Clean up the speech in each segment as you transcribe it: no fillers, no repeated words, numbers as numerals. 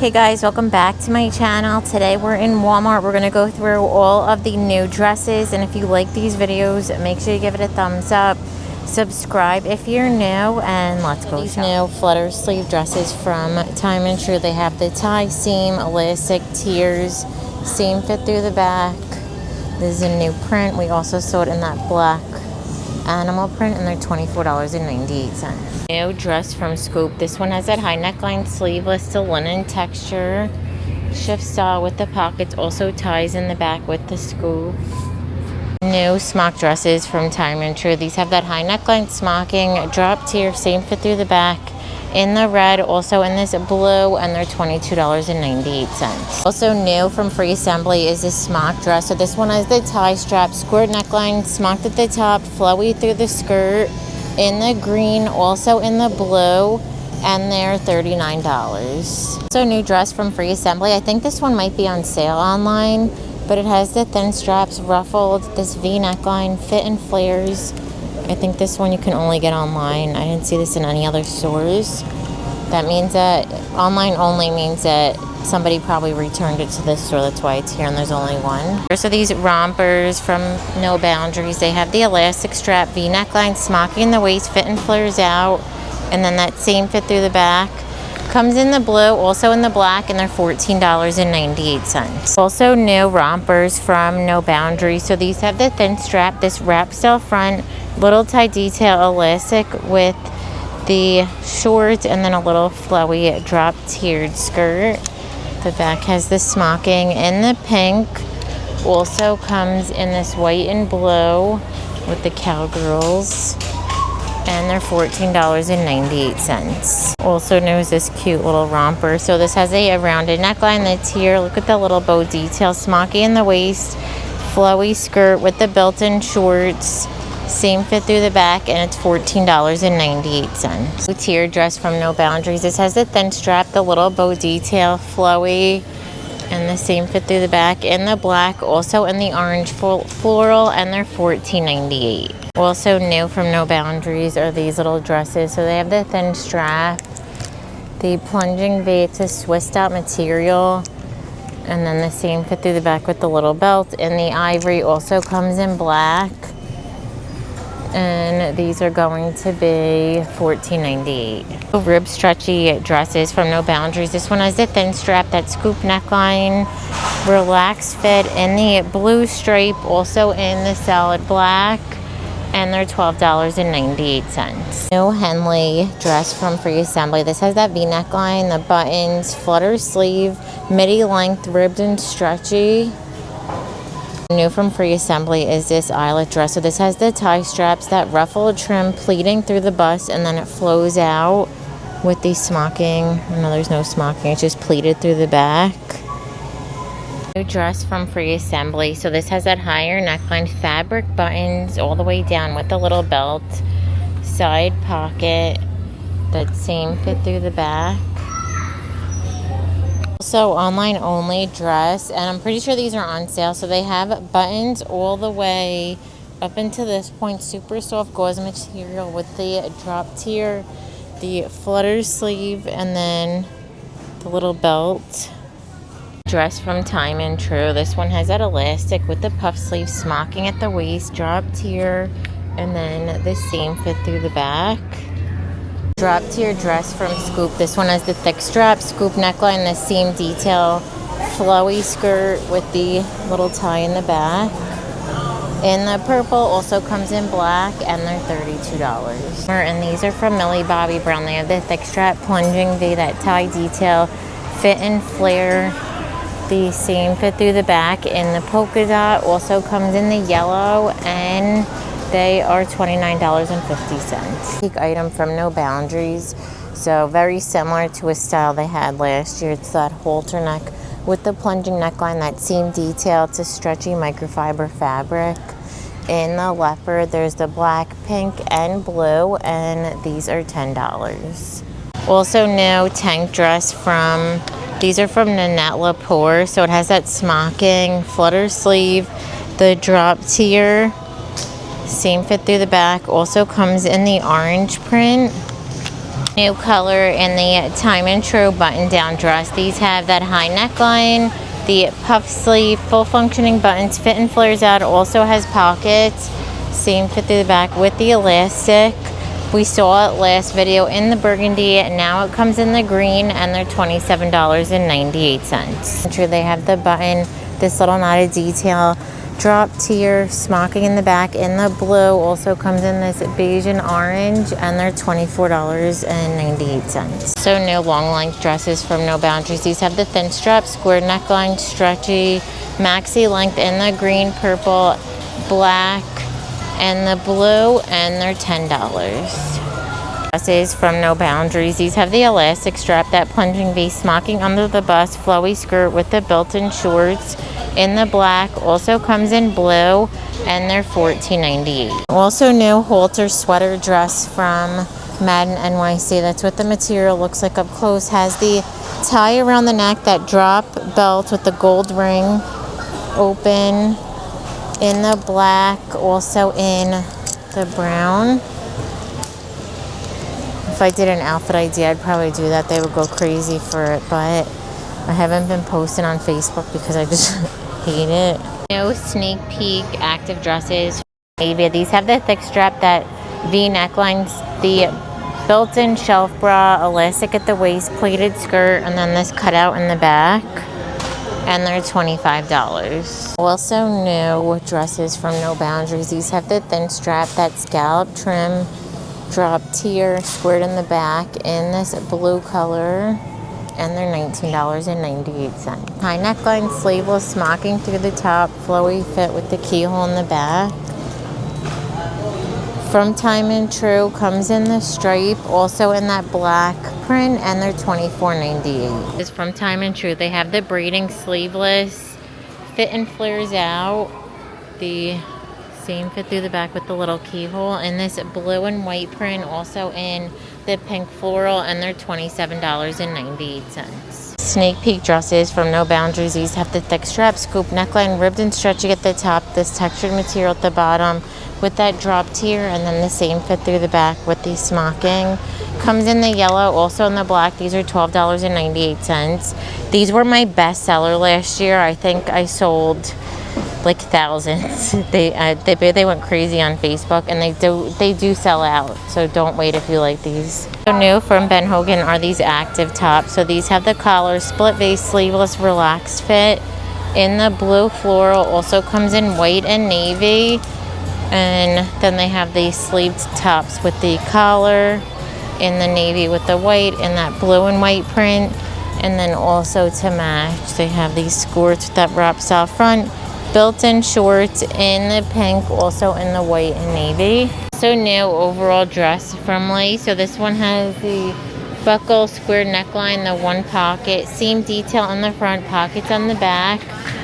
Hey guys, welcome back to my channel. Today we're in Walmart. We're going to go through all of the new dresses, and if you like these videos, make sure you give it a thumbs up. Subscribe if you're new, and let's go. These new flutter sleeve dresses from Time and True. They have the tie seam, elastic tiers, seam fit through the back. This is a new print. We also saw it in that black animal print, and they're $24.98. New dress from Scoop. This one has that high neckline, sleeveless to linen texture, shift style with the pockets, also ties in the back with the scoop. New smock dresses from Time and True. These have that high neckline smocking, drop tier, same fit through the back, in the red, also in this blue, and they're $22.98. Also new from Free Assembly is this smock dress. So this one has the tie strap, squirt neckline, smocked at the top, flowy through the skirt, in the green, also in the blue, and they're $39. Also new dress from Free Assembly. I think this one might be on sale online, but it has the thin straps, ruffled, this V neckline, fit and flares. I think this one you can only get online. I didn't see this in any other stores. That means that online only means that somebody probably returned it to this store. That's why it's here and there's only one. So these rompers from No Boundaries. They have the elastic strap, V neckline, smocking in the waist, fit and flares out, and then that same fit through the back. Comes in the blue, also in the black, and they're $14.98. Also new rompers from No Boundaries. So these have the thin strap, this wrap style front, little tie detail elastic with the shorts, and then a little flowy drop tiered skirt. The back has the smocking in the pink. Also comes in this white and blue with the cowgirls, and they're $14.98. Also new is this cute little romper. So this has a rounded neckline, the tier. Look at the little bow detail, smocky in the waist, flowy skirt with the built-in shorts, same fit through the back, and it's $14.98. Tier dress from No Boundaries. This has the thin strap, the little bow detail, flowy, and the same fit through the back, in the black, also in the orange floral, and they're $14.98. Also new from No Boundaries are these little dresses. So they have the thin strap, the plunging V, it's a Swiss out material, and then the same fit through the back with the little belt, and the ivory also comes in black, and these are going to be $14.98. Rib stretchy dresses from No Boundaries. This one has the thin strap, that scoop neckline, relaxed fit in the blue stripe, also in the solid black, and they're $12.98. New Henley dress from Free Assembly. This has that V neckline, the buttons, flutter sleeve, midi length, ribbed and stretchy. New from Free Assembly is this eyelet dress. So this has the tie straps, that ruffled trim pleating through the bust, and then it flows out with the smocking. No, there's no smocking, it's just pleated through the back. New dress from Free Assembly. So this has that higher neckline, fabric buttons all the way down with a little belt, side pocket, that same fit through the back. Also online only dress, and I'm pretty sure these are on sale. So they have buttons all the way up until this point, super soft gauze material with the drop tier, the flutter sleeve, and then the little belt. Dress from Time and True. This one has that elastic with the puff sleeve, smocking at the waist, drop tier, and then the same fit through the back. Drop tier dress from Scoop. This one has the thick strap, scoop neckline, the seam detail, flowy skirt with the little tie in the back. In the purple, also comes in black, and they're $32. And these are from Millie Bobby Brown. They have the thick strap, plunging V, that tie detail, fit and flare, the same fit through the back in the polka dot, also comes in the yellow, and they are $29.50. Peak item from No Boundaries. So very similar to a style they had last year. It's that halter neck with the plunging neckline, that seam detail. It's a stretchy microfiber fabric. In the leopard, there's the black, pink, and blue, and these are $10. Also new tank dress from, these are from Nanette Lepore. So it has that smocking, flutter sleeve, the drop tier, same fit through the back, also comes in the orange print, New color in the Time and True button down dress. These have that high neckline, the puff sleeve, full functioning buttons, fit and flares out, also has pockets, same fit through the back with the elastic. We saw it last video in the burgundy, and now it comes in the green, and they're $27.98. True, they have the button, this little knotted detail, drop tier, smocking in the back in the blue, also comes in this beige and orange, and they're $24.98. So new long length dresses from No Boundaries. These have the thin strap, square neckline, stretchy, maxi length in the green, purple, black, and the blue, and they're $10. Dresses from No Boundaries. These have the elastic strap, that plunging V, smocking under the bust, flowy skirt with the built-in shorts in the black, also comes in blue, and they're $14.98. Also new halter sweater dress from Madden NYC. That's what the material looks like up close. Has the tie around the neck, that drop belt with the gold ring, open in the black, also in the brown. If I did an outfit idea, I'd probably do that. They would go crazy for it, but I haven't been posting on Facebook because I just hate it. No sneak peek active dresses. Maybe these have the thick strap, that V necklines, the built-in shelf bra, elastic at the waist, pleated skirt, and then this cutout in the back, and they're $25. Also new dresses from No Boundaries. These have the thin strap, that scallop trim, drop tier, squared in the back in this blue color, and they're $19.98. High neckline, sleeveless, smocking through the top, flowy fit with the keyhole in the back. From Time and True, comes in the stripe, also in that black print, and they're $24.98. This is from Time and True. They have the braiding sleeveless, fit and flares out, the same fit through the back with the little keyhole, in this blue and white print, also in the pink floral, and they're $27.98. Sneak peek dresses from No Boundaries. These have the thick strap, scoop neckline, ribbed and stretchy at the top, this textured material at the bottom with that drop tier, and then the same fit through the back with the smocking. Comes in the yellow, also in the black. These are $12.98. These were my best seller last year. I think I sold like thousands. They went crazy on Facebook, and they do sell out, so don't wait if you like these. So new from Ben Hogan are these active tops. So these have the collar, split waist, sleeveless, relaxed fit in the blue floral, also comes in white and navy, and then they have these sleeved tops with the collar in the navy with the white and that blue and white print, and then also to match they have these skirts that wraps out front, built-in shorts in the pink, also in the white and navy. So new overall dress from Lee. So this one has the buckle, square neckline, the one pocket, seam detail in the front, pockets on the back,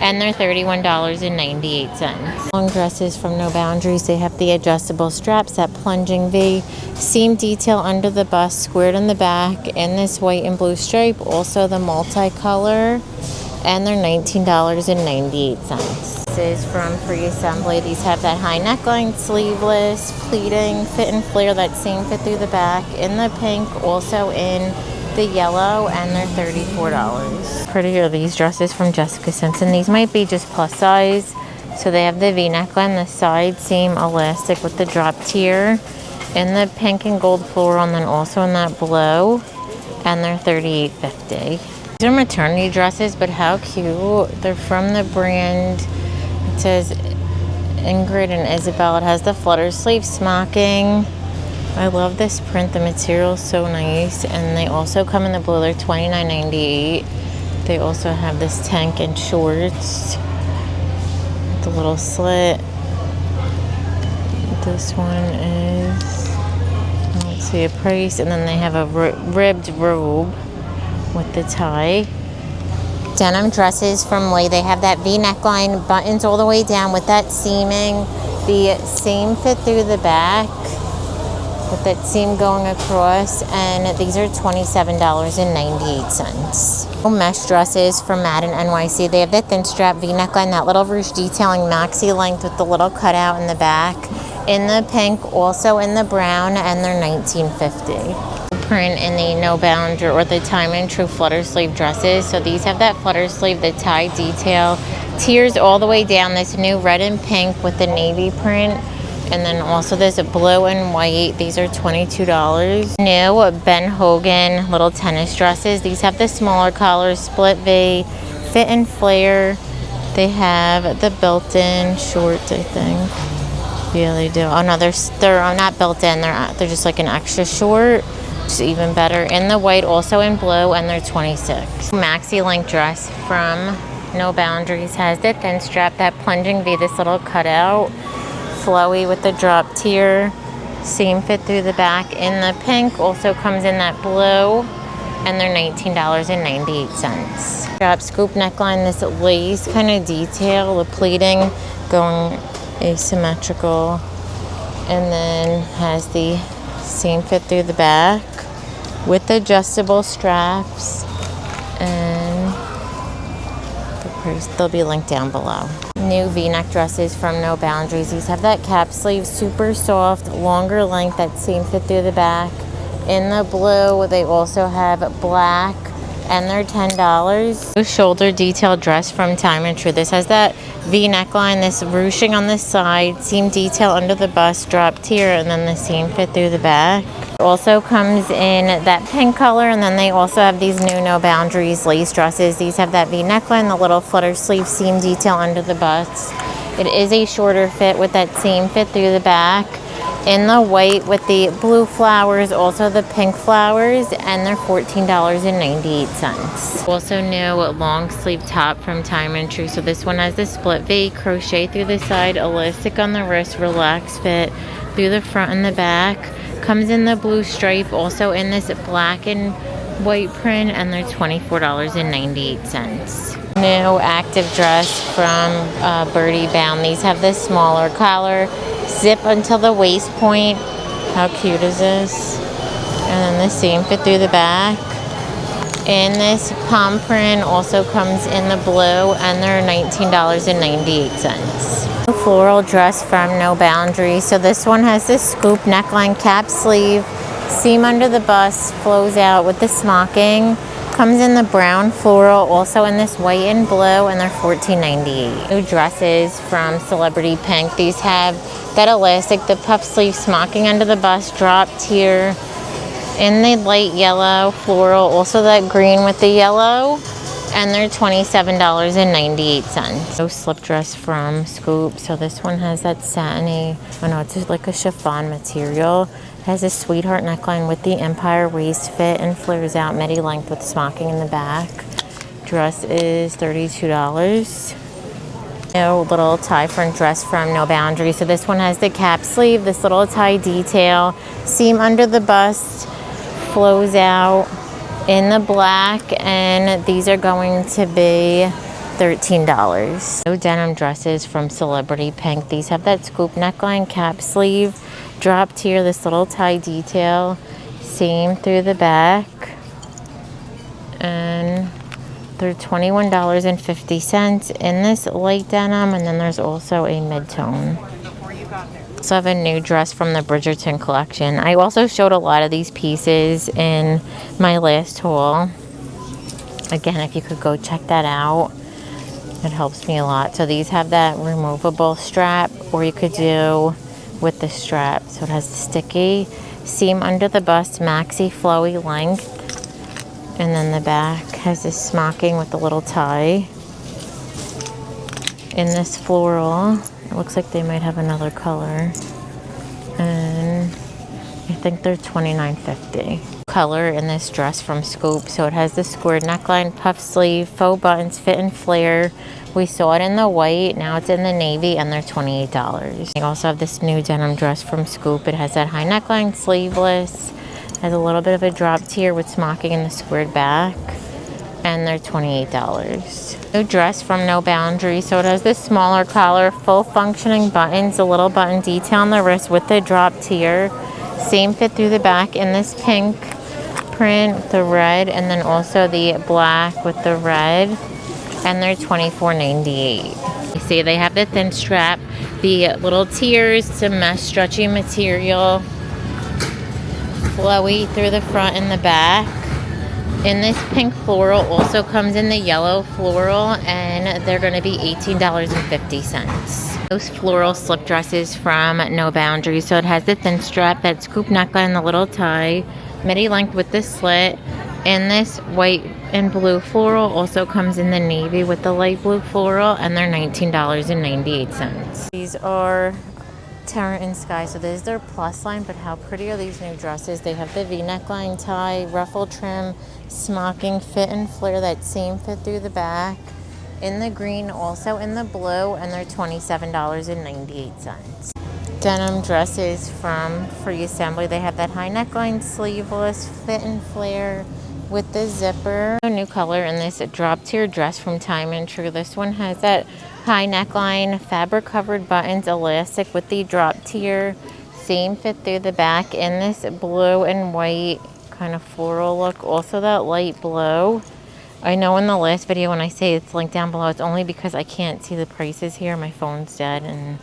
and they're $31.98. Long dresses from No Boundaries. They have the adjustable straps, that plunging V, seam detail under the bust, squared in the back, in this white and blue stripe, also the multicolor, and they're $19.98. This is from Free Assembly. These have that high neckline, sleeveless, pleating, fit and flare, that same fit through the back, in the pink, also in the yellow, and they're $34. Pretty are these dresses from Jessica Simpson. These might be just plus size. So they have the V neckline, the side seam elastic with the drop tier, in the pink and gold floral, and then also in that blue, and they're $38.50. These are maternity dresses, but how cute. They're from the brand, it says Ingrid and Isabel. It has the flutter sleeve smocking. I love this print. The material is so nice, and they also come in the blue. They're $29.98. They also have this tank and shorts, the little slit. This one is, I don't see a price, and then they have a ribbed robe with the tie. Denim dresses from Lee. They have that V neckline, buttons all the way down with that seaming, the same fit through the back with that seam going across, and these are $27.98. Mesh dresses from Madden NYC. They have the thin strap V neckline, that little ruche detailing, maxi length with the little cutout in the back, in the pink, also in the brown, and they're $19.50. print in the No Boundary or the Time and True flutter sleeve dresses. So these have that flutter sleeve, the tie detail, tiers all the way down, this new red and pink with the navy print. And then also there's a blue and white. These are $22. New Ben Hogan little tennis dresses. These have the smaller collars, split V, fit and flare. They have the built-in shorts, I think. Yeah, they do. Oh no, they're not built in. They're just like an extra short. Which is even better. In the white, also in blue, and they're $26. Maxi length dress from No Boundaries has the thin strap, that plunging V, this little cutout. Flowy with the drop tier, same fit through the back in the pink, also comes in that blue, and they're $19.98. Drop scoop neckline, this lace kind of detail, the pleating going asymmetrical, and then has the same fit through the back with adjustable straps, and the price, they'll be linked down below. New V-neck dresses from No Boundaries. These have that cap sleeve, super soft, longer length, that same fit through the back. In the blue, they also have black, and they're $10. New shoulder detail dress from Time and True. This has that V neckline, this ruching on the side, seam detail under the bust, drop tier, and then the same fit through the back. Also comes in that pink color, and then they also have these new No Boundaries lace dresses. These have that V neckline, the little flutter sleeve, seam detail under the bust. It is a shorter fit with that same fit through the back. In the white with the blue flowers, also the pink flowers, and they're $14.98. Also new long sleeve top from Time and True. So this one has the split V, crochet through the side, elastic on the wrist, relaxed fit through the front and the back. Comes in the blue stripe, also in this black and white print, and they're $24.98. New active dress from Birdie Bound. These have this smaller collar, zip until the waist point. How cute is this? And then the same fit through the back. In this palm print, also comes in the blue, and they're $19.98. Floral dress from No Boundaries. So this one has this scoop neckline, cap sleeve, seam under the bust, flows out with the smocking. Comes in the brown floral, also in this white and blue, and they're $14.98. New dresses from Celebrity Pink. These have that elastic, the puff sleeve, smocking under the bust, drop tier, in the light yellow floral, also that green with the yellow, and they're $27.98. No slip dress from Scoop. So this one has that satiny, oh no, it's just like a chiffon material. It has a sweetheart neckline with the empire waist fit and flares out midi length with smocking in the back. Dress is $32. No little tie front dress from No Boundaries. So this one has the cap sleeve, this little tie detail, seam under the bust, flows out in the black, and these are going to be $13. No denim dresses from Celebrity Pink. These have that scoop neckline, cap sleeve, drop tier, this little tie detail, seam through the back, and they're $21.50 in this light denim, and then there's also a mid-tone. Also have a new dress from the Bridgerton collection. I also showed a lot of these pieces in my last haul. Again, if you could go check that out, it helps me a lot. So these have that removable strap, or you could do with the strap. So it has the sticky seam under the bust, maxi flowy length, and then the back has this smocking with the little tie. In this floral, it looks like they might have another color, and I think they're $29.50. Color in this dress from Scoop. So it has the squared neckline, puff sleeve, faux buttons, fit and flare. We saw it in the white, now it's in the navy, and they're $28. We also have this new denim dress from Scoop. It has that high neckline, sleeveless, has a little bit of a drop tier with smocking in the squared back, and they're $28. New dress from No Boundaries. So it has this smaller collar, full functioning buttons, a little button detail on the wrist with the drop tier, same fit through the back in this pink print, the red, and then also the black with the red, and they're $24.98. You see they have the thin strap, the little tiers, some mesh stretchy material, flowy through the front and the back. And this pink floral also comes in the yellow floral, and they're going to be $18.50. Those floral slip dresses from No Boundaries. So it has the thin strap, that scoop neckline, the little tie, midi length with the slit. And this white and blue floral also comes in the navy with the light blue floral, and they're $19.98. These are Terra and Sky. So this is their plus line, but how pretty are these new dresses? They have the V neckline tie, ruffle trim, smocking fit and flare, that same fit through the back. In the green, also in the blue, and they're $27.98. Denim dresses from Free Assembly. They have that high neckline, sleeveless, fit and flare with the zipper. A new color in this drop tier dress from Time and True. This one has that high neckline, fabric covered buttons, elastic with the drop tier, same fit through the back in this blue and white kind of floral look. Also that light blue. I know in the last video when I say it's linked down below, it's only because I can't see the prices here. My phone's dead, and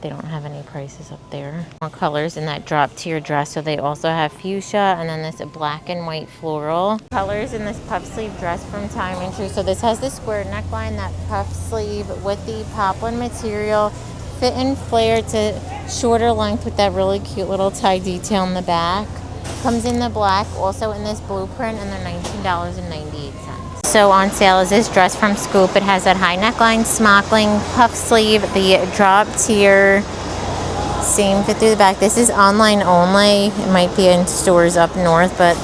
they don't have any prices up there. More colors in that drop tier dress. So they also have fuchsia, and then this black and white floral. Colors in this puff sleeve dress from Time and True. So this has the square neckline, that puff sleeve with the poplin material, fit and flare to shorter length with that really cute little tie detail in the back. Comes in the black, also in this blueprint, and they're $19.98. So on sale is this dress from Scoop. It has that high neckline, smockling, puff sleeve, the drop tier, same fit through the back. This is online only. It might be in stores up north, but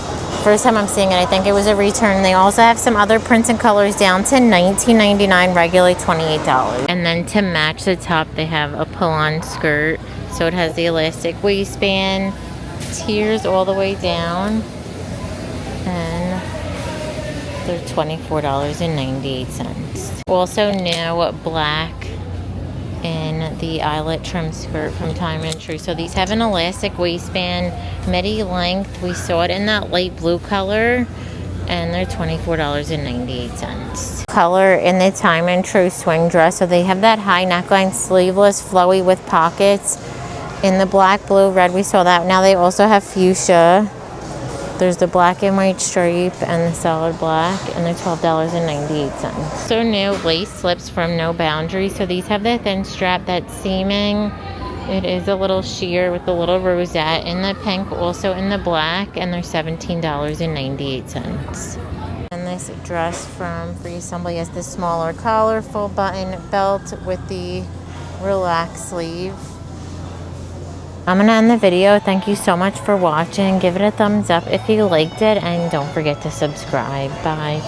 first time I'm seeing it, I think it was a return. They also have some other prints and colors down to $19.99, regularly $28. And then to match the top, they have a pull-on skirt. So it has the elastic waistband, tiers all the way down, and they're $24.98. Also new black in the eyelet trim skirt from Time and True. So these have an elastic waistband, midi length. We saw it in that light blue color, and they're $24.98. Color in the Time and True swing dress. So they have that high neckline, sleeveless, flowy with pockets. In the black, blue, red, we saw that. Now they also have fuchsia. There's the black and white stripe and the solid black, and they're $12.98. So new lace slips from No Boundaries. So these have the thin strap, that seaming. It is a little sheer with a little rosette in the pink, also in the black, and they're $17.98. And this dress from Free Assembly has the smaller collar, full button belt with the relaxed sleeve. I'm going to end the video. Thank you so much for watching. Give it a thumbs up if you liked it, and don't forget to subscribe. Bye.